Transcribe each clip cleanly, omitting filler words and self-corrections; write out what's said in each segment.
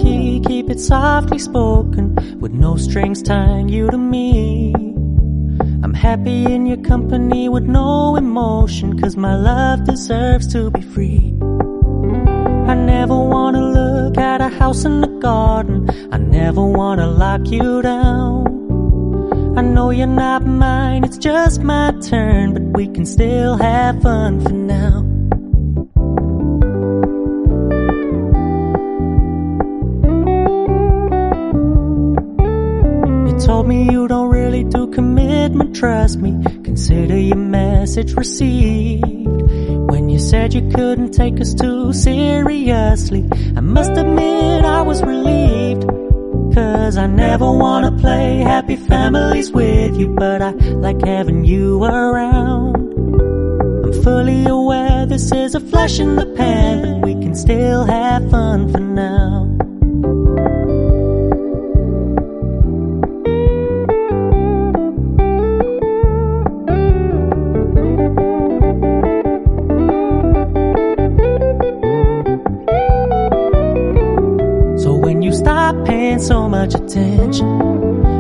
key, keep it softly spoken, with no strings tying you to me. I'm happy in your company with no emotion, 'cause my love deserves to be free. I never wanna look at a house in the garden, I never wanna lock you down. I know you're not mine, it's just my turn, but we can still have fun for now. You told me you don't really do commitment, trust me, consider your message received. When you said you couldn't take us too seriously, I must admit I was relieved. 'Cause I never wanna play happy families with you, but I like having you around. I'm fully aware this is a flash in the pan, but we can still have fun for now. Stop paying so much attention,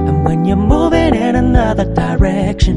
and when you're moving in another direction,